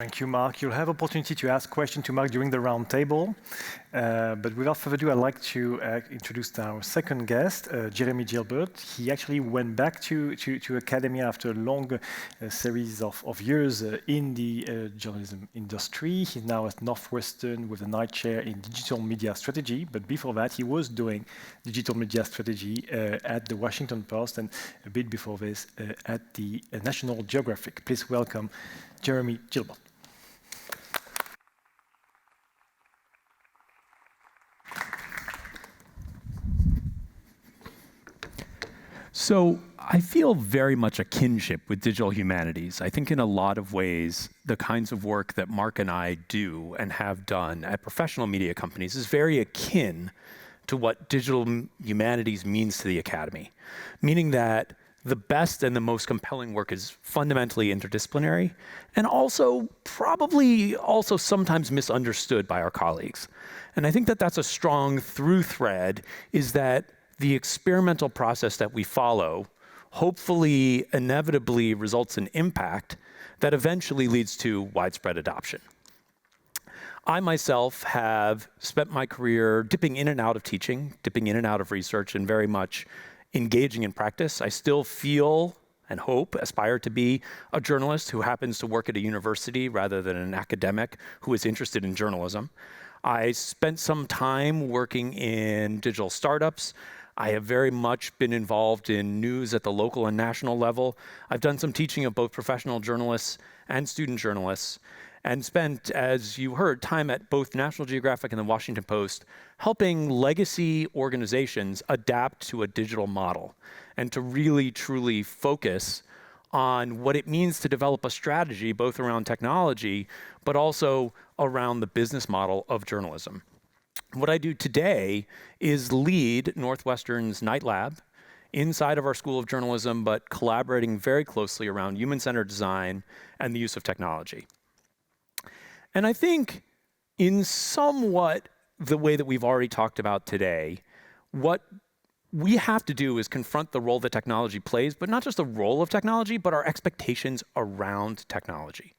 Thank you, Mark. You'll have opportunity to ask questions to Mark during the round table. But without further ado, I'd like to introduce our second guest, Jeremy Gilbert. He actually went back to academia after a long series of years in the journalism industry. He's now at Northwestern with a night chair in digital media strategy. But before that, he was doing digital media strategy at the Washington Post and a bit before this at the National Geographic. Please welcome Jeremy Gilbert. So I feel very much a kinship with digital humanities. I think in a lot of ways, the kinds of work that Mark and I do and have done at professional media companies is very akin to what digital humanities means to the academy, meaning that the best and the most compelling work is fundamentally interdisciplinary and also probably also sometimes misunderstood by our colleagues. And I think that that's a strong through thread, is that the experimental process that we follow hopefully inevitably results in impact that eventually leads to widespread adoption. I myself have spent my career dipping in and out of teaching, dipping in and out of research, and very much engaging in practice. I still feel and hope, aspire to be a journalist who happens to work at a university rather than an academic who is interested in journalism. I spent some time working in digital startups. I have very much been involved in news at the local and national level. I've done some teaching of both professional journalists and student journalists, and spent, as you heard, time at both National Geographic and the Washington Post, helping legacy organizations adapt to a digital model and to really, truly focus on what it means to develop a strategy, both around technology, but also around the business model of journalism. What I do today is lead Northwestern's Night Lab inside of our School of Journalism, but collaborating very closely around human-centered design and the use of technology. And I think in somewhat the way that we've already talked about today, what we have to do is confront the role that technology plays, but not just the role of technology, but our expectations around technology.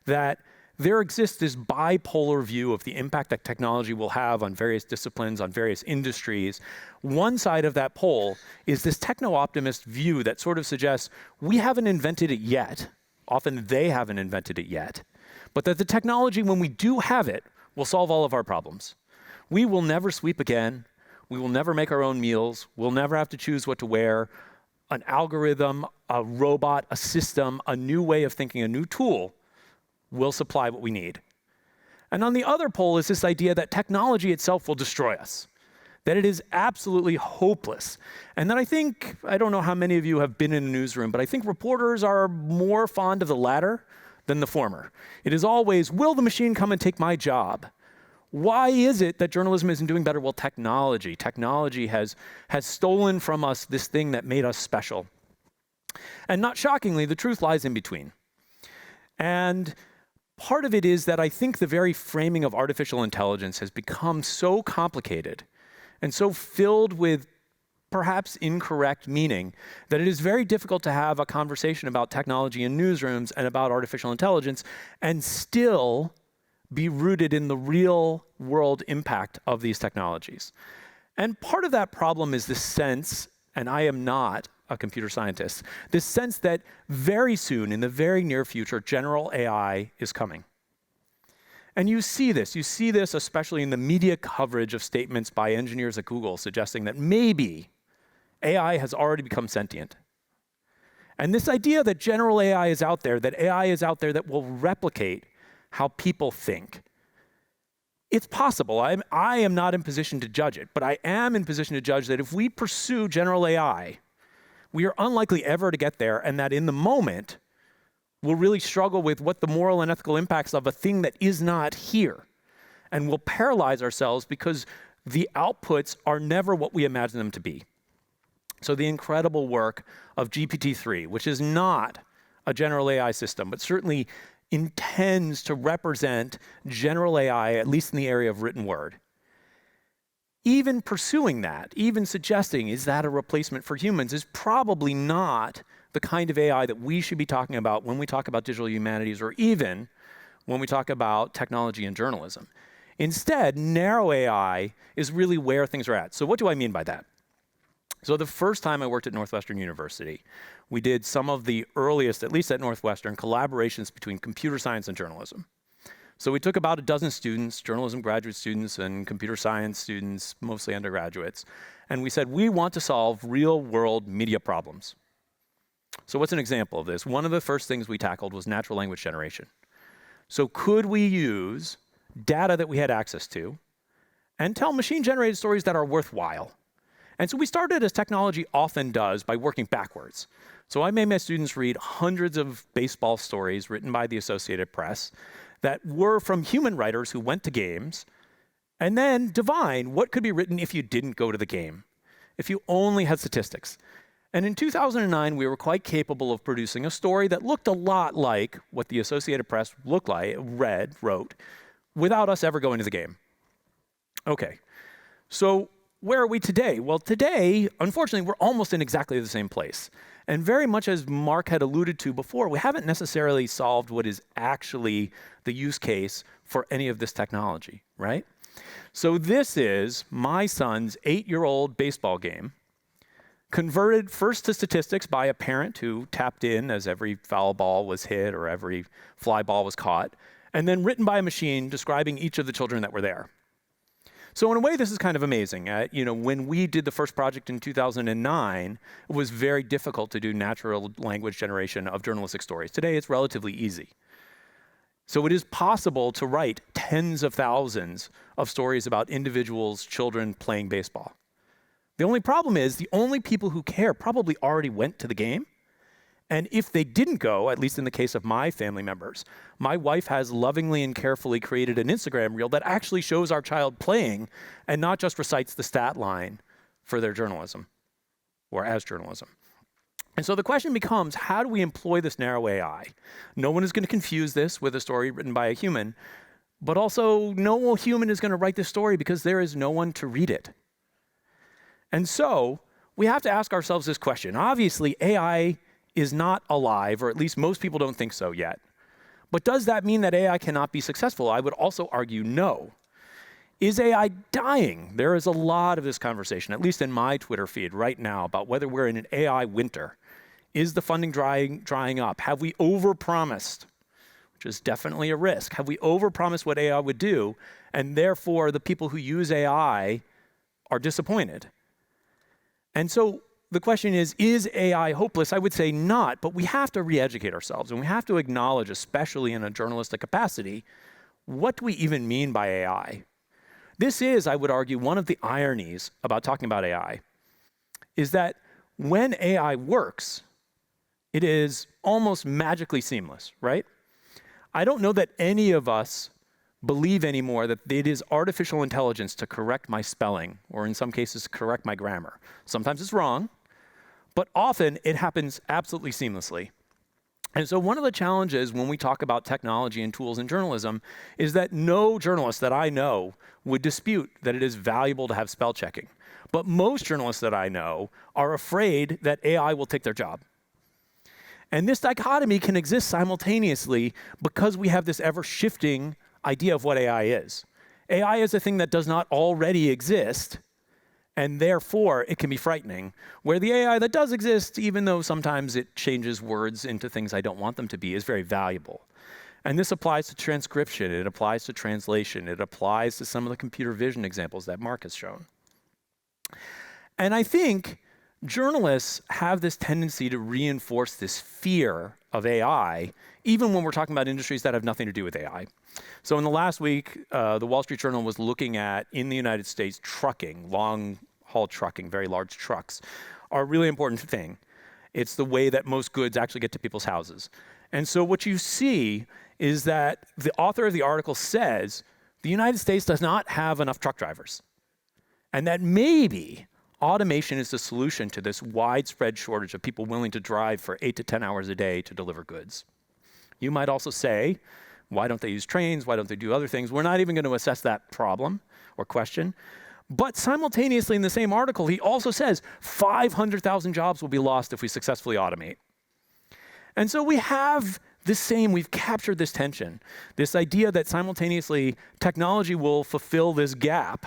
That there exists this bipolar view of the impact that technology will have on various disciplines, on various industries. One side of that pole is this techno-optimist view that sort of suggests we haven't invented it yet. Often they haven't invented it yet. But that the technology, when we do have it, will solve all of our problems. We will never sweep again. We will never make our own meals. We'll never have to choose what to wear. An algorithm, a robot, a system, a new way of thinking, a new tool will supply what we need. And on the other pole is this idea that technology itself will destroy us, that it is absolutely hopeless. And that I don't know how many of you have been in a newsroom, but I think reporters are more fond of the latter than the former. It is always, will the machine come and take my job? Why is it that journalism isn't doing better? Well, technology has stolen from us this thing that made us special. And not shockingly, the truth lies in between. And part of it is that I think the very framing of artificial intelligence has become so complicated and so filled with perhaps incorrect meaning that it is very difficult to have a conversation about technology in newsrooms and about artificial intelligence and still be rooted in the real world impact of these technologies. And part of that problem is this sense, and I am not a computer scientist, this sense that very soon, in the very near future, general AI is coming. And you see this especially in the media coverage of statements by engineers at Google suggesting that maybe AI has already become sentient. And this idea that general AI is out there, that AI is out there that will replicate how people think. It's possible. I am not in position to judge it, but I am in position to judge that if we pursue general AI, we are unlikely ever to get there, and that in the moment, we'll really struggle with what the moral and ethical impacts of a thing that is not here. And we'll paralyze ourselves because the outputs are never what we imagine them to be. So the incredible work of GPT-3, which is not a general AI system, but certainly intends to represent general AI, at least in the area of written word. Even pursuing that, even suggesting, is that a replacement for humans, is probably not the kind of AI that we should be talking about when we talk about digital humanities, or even when we talk about technology and journalism. Instead, narrow AI is really where things are at. So what do I mean by that? So the first time I worked at Northwestern University, we did some of the earliest, at least at Northwestern, collaborations between computer science and journalism. So we took about a dozen students, journalism graduate students and computer science students, mostly undergraduates, and we said, we want to solve real-world media problems. So what's an example of this? One of the first things we tackled was natural language generation. So could we use data that we had access to and tell machine-generated stories that are worthwhile? And so we started, as technology often does, by working backwards. So I made my students read hundreds of baseball stories written by the Associated Press that were from human writers who went to games, and then divine what could be written if you didn't go to the game, if you only had statistics. And in 2009, we were quite capable of producing a story that looked a lot like what the Associated Press wrote, without us ever going to the game. Okay, so where are we today? Well, today, unfortunately, we're almost in exactly the same place. And very much as Mark had alluded to before, we haven't necessarily solved what is actually the use case for any of this technology, right? So this is my son's 8-year-old baseball game, converted first to statistics by a parent who tapped in as every foul ball was hit or every fly ball was caught, and then written by a machine describing each of the children that were there. So in a way, this is kind of amazing. When we did the first project in 2009, it was very difficult to do natural language generation of journalistic stories. Today, it's relatively easy. So it is possible to write tens of thousands of stories about individuals, children playing baseball. The only problem is the only people who care probably already went to the game. And if they didn't go, at least in the case of my family members, my wife has lovingly and carefully created an Instagram reel that actually shows our child playing and not just recites the stat line for their journalism or as journalism. And so the question becomes, how do we employ this narrow AI? No one is going to confuse this with a story written by a human, but also no human is going to write this story because there is no one to read it. And so we have to ask ourselves this question. Obviously, AI is not alive, or at least most people don't think so yet. But does that mean that AI cannot be successful? I would also argue no. Is AI dying? There is a lot of this conversation, at least in my Twitter feed right now, about whether we're in an AI winter. Is the funding drying up? Have we overpromised? Which is definitely a risk. Have we overpromised what AI would do, and therefore the people who use AI are disappointed? And so the question is AI hopeless? I would say not, but we have to re-educate ourselves, and we have to acknowledge, especially in a journalistic capacity, what do we even mean by AI? This is, I would argue, one of the ironies about talking about AI, is that when AI works, it is almost magically seamless, right? I don't know that any of us believe anymore that it is artificial intelligence to correct my spelling, or in some cases, correct my grammar. Sometimes it's wrong, but often it happens absolutely seamlessly. And so one of the challenges when we talk about technology and tools in journalism is that no journalist that I know would dispute that it is valuable to have spell checking. But most journalists that I know are afraid that AI will take their job. And this dichotomy can exist simultaneously because we have this ever-shifting idea of what AI is. AI is a thing that does not already exist, and therefore it can be frightening, where the AI that does exist, even though sometimes it changes words into things I don't want them to be, is very valuable. And this applies to transcription, it applies to translation, it applies to some of the computer vision examples that Mark has shown. And I think journalists have this tendency to reinforce this fear of AI, even when we're talking about industries that have nothing to do with AI. So in the last week, the Wall Street Journal was looking at, in the United States, trucking, long-haul trucking, very large trucks, are a really important thing. It's the way that most goods actually get to people's houses. And so what you see is that the author of the article says the United States does not have enough truck drivers, and that maybe automation is the solution to this widespread shortage of people willing to drive for 8 to 10 hours a day to deliver goods. You might also say, why don't they use trains? Why don't they do other things? We're not even going to assess that problem or question. But simultaneously in the same article, he also says 500,000 jobs will be lost if we successfully automate. And so we have we've captured this tension, this idea that simultaneously technology will fulfill this gap.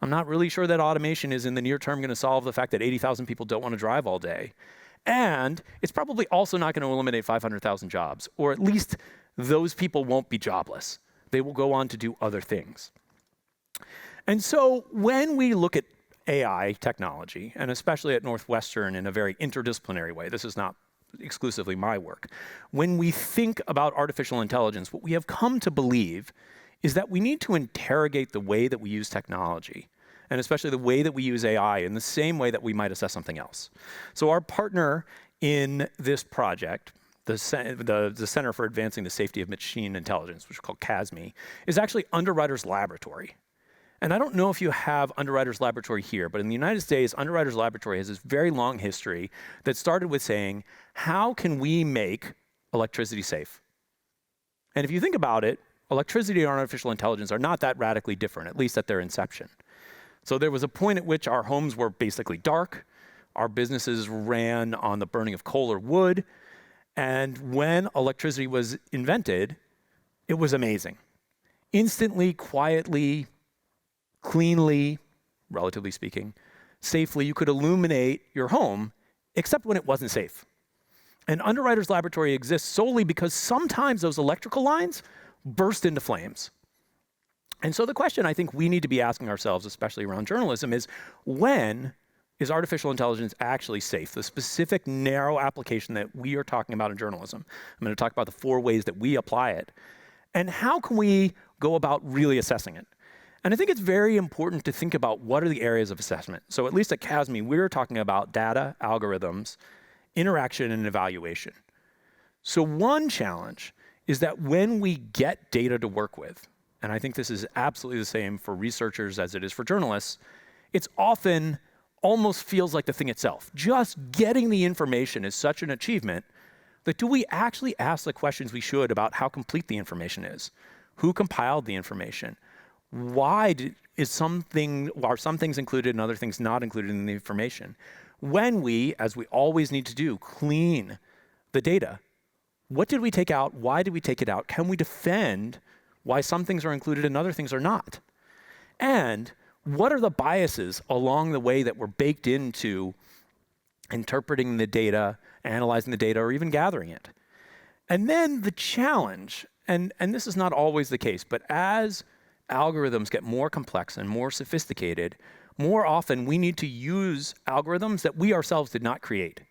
I'm not really sure that automation is in the near term going to solve the fact that 80,000 people don't want to drive all day. And it's probably also not going to eliminate 500,000 jobs, or at least those people won't be jobless. They will go on to do other things. And so when we look at AI technology, and especially at Northwestern in a very interdisciplinary way, this is not exclusively my work. When we think about artificial intelligence, what we have come to believe is that we need to interrogate the way that we use technology, and especially the way that we use AI in the same way that we might assess something else. So our partner in this project, the Center for Advancing the Safety of Machine Intelligence, which is called CASME, is actually Underwriters Laboratory. And I don't know if you have Underwriters Laboratory here, but in the United States, Underwriters Laboratory has this very long history that started with saying, how can we make electricity safe? And if you think about it, electricity and artificial intelligence are not that radically different, at least at their inception. So there was a point at which our homes were basically dark, our businesses ran on the burning of coal or wood, and when electricity was invented, it was amazing. Instantly, quietly, cleanly, relatively speaking, safely, you could illuminate your home, except when it wasn't safe. And Underwriters Laboratory exists solely because sometimes those electrical lines burst into flames. And so the question I think we need to be asking ourselves, especially around journalism, is when is artificial intelligence actually safe? The specific narrow application that we are talking about in journalism. I'm going to talk about the 4 ways that we apply it. And how can we go about really assessing it? And I think it's very important to think about what are the areas of assessment. So at least at CASME, we're talking about data, algorithms, interaction, and evaluation. So one challenge is that when we get data to work with, and I think this is absolutely the same for researchers as it is for journalists, it's often almost feels like the thing itself. Just getting the information is such an achievement that do we actually ask the questions we should about how complete the information is? Who compiled the information? Why are some things included and other things not included in the information? When we, as we always need to do, clean the data, what did we take out? Why did we take it out? Can we defend why some things are included and other things are not? And what are the biases along the way that were baked into interpreting the data, analyzing the data, or even gathering it? And then the challenge, and this is not always the case, but as algorithms get more complex and more sophisticated, more often we need to use algorithms that we ourselves did not create.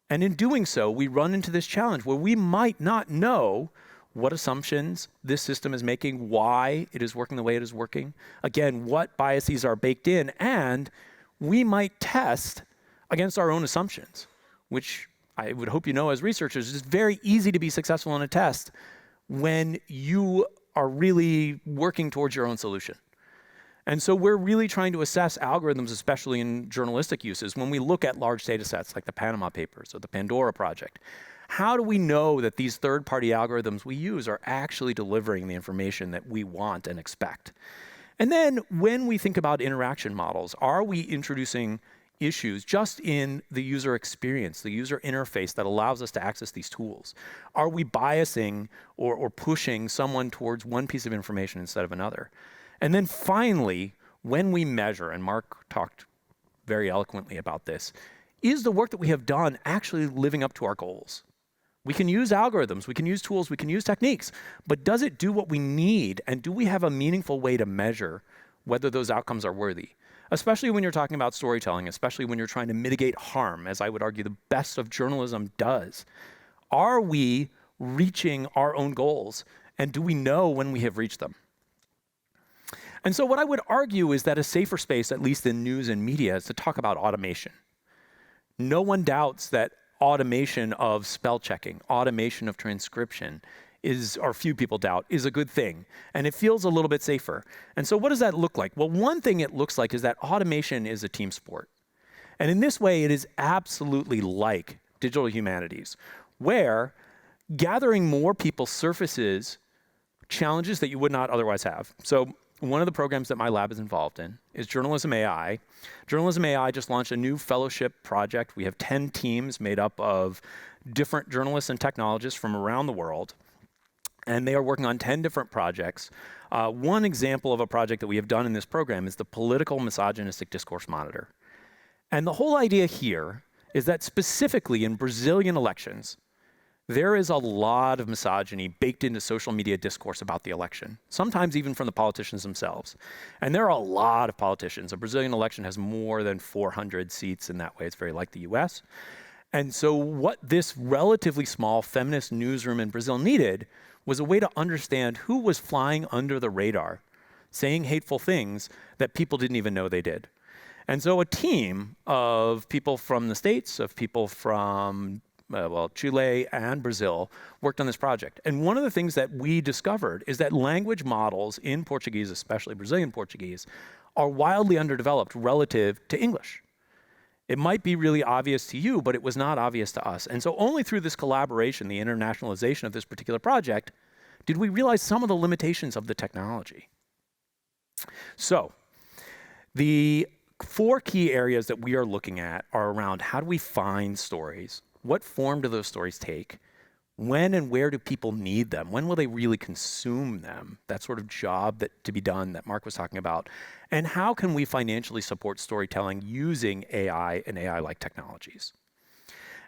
And in doing so, we run into this challenge where we might not know what assumptions this system is making, why it is working the way it is working, again, what biases are baked in, and we might test against our own assumptions, which I would hope you know as researchers, it's very easy to be successful in a test when you are really working towards your own solution. And so we're really trying to assess algorithms, especially in journalistic uses, when we look at large data sets like the Panama Papers or the Pandora Project. How do we know that these third-party algorithms we use are actually delivering the information that we want and expect? And then when we think about interaction models, are we introducing issues just in the user experience, the user interface that allows us to access these tools? Are we biasing or pushing someone towards one piece of information instead of another? And then finally, when we measure, and Mark talked very eloquently about this, is the work that we have done actually living up to our goals? We can use algorithms, we can use tools, we can use techniques, but does it do what we need? And do we have a meaningful way to measure whether those outcomes are worthy? Especially when you're talking about storytelling, especially when you're trying to mitigate harm, as I would argue the best of journalism does. Are we reaching our own goals? And do we know when we have reached them? And so what I would argue is that a safer space, at least in news and media, is to talk about automation. No one doubts that automation of spell checking, automation of transcription is, or few people doubt, is a good thing. And it feels a little bit safer. And so what does that look like? Well, one thing it looks like is that automation is a team sport. And in this way, it is absolutely like digital humanities, where gathering more people surfaces challenges that you would not otherwise have. So one of the programs that my lab is involved in is Journalism AI. Journalism AI just launched a new fellowship project. We have 10 teams made up of different journalists and technologists from around the world, and they are working on 10 different projects. One example of a project that we have done in this program is the Political Misogynistic Discourse Monitor. And the whole idea here is that specifically in Brazilian elections, there is a lot of misogyny baked into social media discourse about the election, sometimes even from the politicians themselves. And there are a lot of politicians. A Brazilian election has more than 400 seats in that way. It's very like the US. And so what this relatively small feminist newsroom in Brazil needed was a way to understand who was flying under the radar, saying hateful things that people didn't even know they did. And so a team of people from the States, of people from Chile and Brazil worked on this project. And one of the things that we discovered is that language models in Portuguese, especially Brazilian Portuguese, are wildly underdeveloped relative to English. It might be really obvious to you, but it was not obvious to us. And so only through this collaboration, the internationalization of this particular project, did we realize some of the limitations of the technology. So the 4 key areas that we are looking at are around how do we find stories? What form do those stories take? When and where do people need them? When will they really consume them? That sort of job to be done that Mark was talking about. And how can we financially support storytelling using AI and AI-like technologies?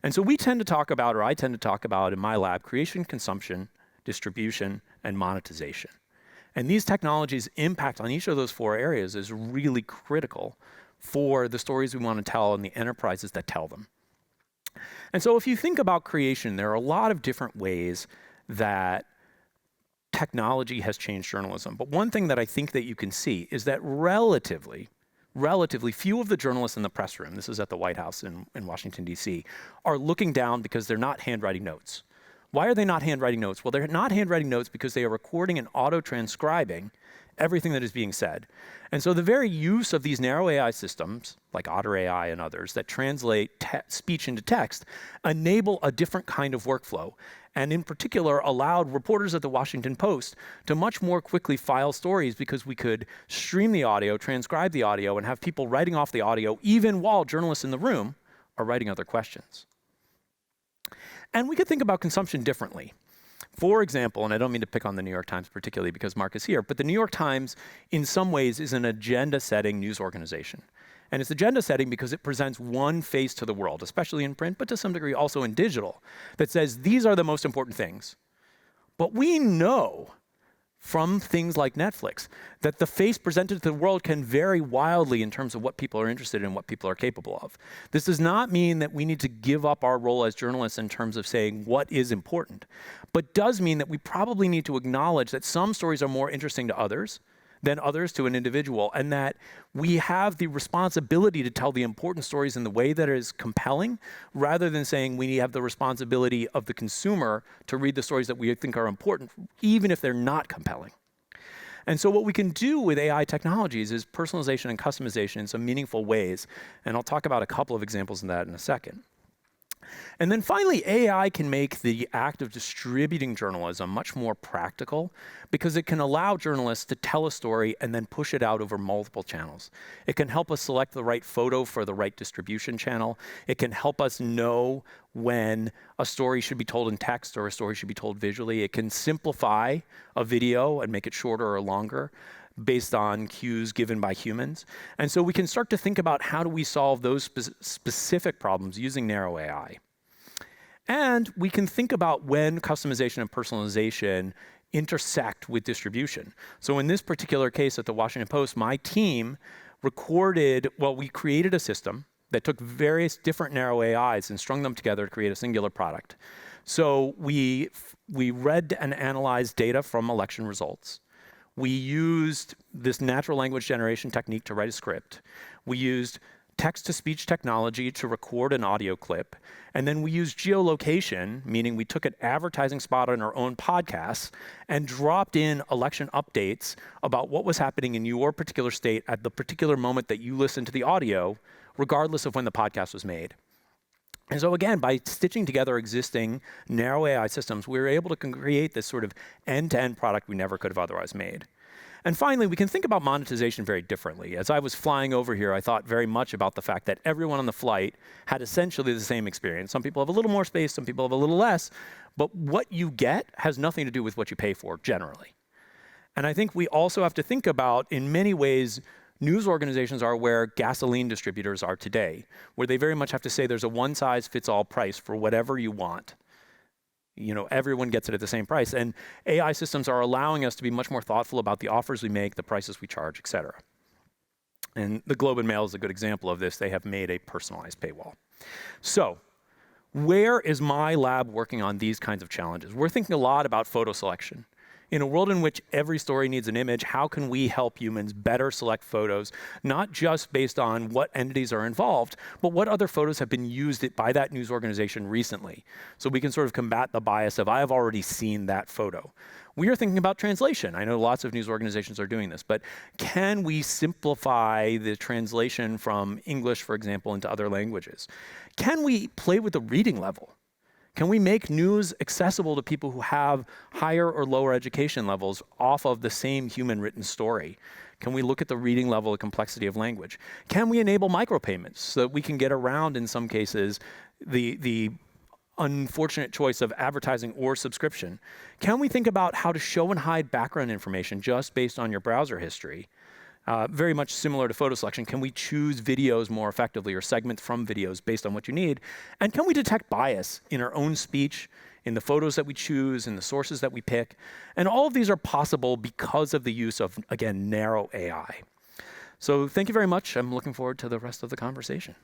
And so we tend to talk about, or I tend to talk about in my lab, creation, consumption, distribution, and monetization. And these technologies' impact on each of those 4 areas is really critical for the stories we want to tell and the enterprises that tell them. And so if you think about creation, there are a lot of different ways that technology has changed journalism. But one thing that I think that you can see is that relatively few of the journalists in the press room, this is at the White House in Washington, D.C., are looking down because they're not handwriting notes. Why are they not handwriting notes? Well, they're not handwriting notes because they are recording and auto-transcribing everything that is being said. And so the very use of these narrow AI systems, like Otter AI and others, that translate speech into text, enable a different kind of workflow. And in particular, allowed reporters at the Washington Post to much more quickly file stories because we could stream the audio, transcribe the audio, and have people writing off the audio even while journalists in the room are writing other questions. And we could think about consumption differently. For example, and I don't mean to pick on the New York Times particularly because Mark is here, but the New York Times in some ways is an agenda-setting news organization. And it's agenda setting because it presents one face to the world, especially in print, but to some degree also in digital, that says these are the most important things. But we know from things like Netflix that the face presented to the world can vary wildly in terms of what people are interested in, what people are capable of. This does not mean that we need to give up our role as journalists in terms of saying what is important, but does mean that we probably need to acknowledge that some stories are more interesting to others than others to an individual, and that we have the responsibility to tell the important stories in the way that is compelling, rather than saying we have the responsibility of the consumer to read the stories that we think are important, even if they're not compelling. And so what we can do with AI technologies is personalization and customization in some meaningful ways, and I'll talk about a couple of examples of that in a second. And then finally, AI can make the act of distributing journalism much more practical because it can allow journalists to tell a story and then push it out over multiple channels. It can help us select the right photo for the right distribution channel. It can help us know when a story should be told in text or a story should be told visually. It can simplify a video and make it shorter or longer based on cues given by humans. And so we can start to think about how do we solve those specific problems using narrow AI. And we can think about when customization and personalization intersect with distribution. So in this particular case at the Washington Post, my team we created a system that took various different narrow AIs and strung them together to create a singular product. So we read and analyzed data from election results. We used this natural language generation technique to write a script. We used text-to-speech technology to record an audio clip. And then we used geolocation, meaning we took an advertising spot on our own podcasts and dropped in election updates about what was happening in your particular state at the particular moment that you listened to the audio, regardless of when the podcast was made. And so again, by stitching together existing narrow AI systems, we were able to create this sort of end-to-end product we never could have otherwise made. And finally, we can think about monetization very differently. As I was flying over here, I thought very much about the fact that everyone on the flight had essentially the same experience. Some people have a little more space, some people have a little less, but what you get has nothing to do with what you pay for generally. And I think we also have to think about, in many ways, news organizations are where gasoline distributors are today, where they very much have to say there's a one-size-fits-all price for whatever you want. Everyone gets it at the same price. And AI systems are allowing us to be much more thoughtful about the offers we make, the prices we charge, et cetera. And the Globe and Mail is a good example of this. They have made a personalized paywall. So where is my lab working on these kinds of challenges? We're thinking a lot about photo selection. In a world in which every story needs an image, how can we help humans better select photos, not just based on what entities are involved, but what other photos have been used by that news organization recently? So we can sort of combat the bias of, I have already seen that photo. We are thinking about translation. I know lots of news organizations are doing this, but can we simplify the translation from English, for example, into other languages? Can we play with the reading level? Can we make news accessible to people who have higher or lower education levels off of the same human written story? Can we look at the reading level, the complexity of language? Can we enable micropayments so that we can get around, in some cases, the unfortunate choice of advertising or subscription? Can we think about how to show and hide background information just based on your browser history? Very much similar to photo selection. Can we choose videos more effectively or segments from videos based on what you need? And can we detect bias in our own speech, in the photos that we choose, in the sources that we pick? And all of these are possible because of the use of, again, narrow AI. So thank you very much. I'm looking forward to the rest of the conversation.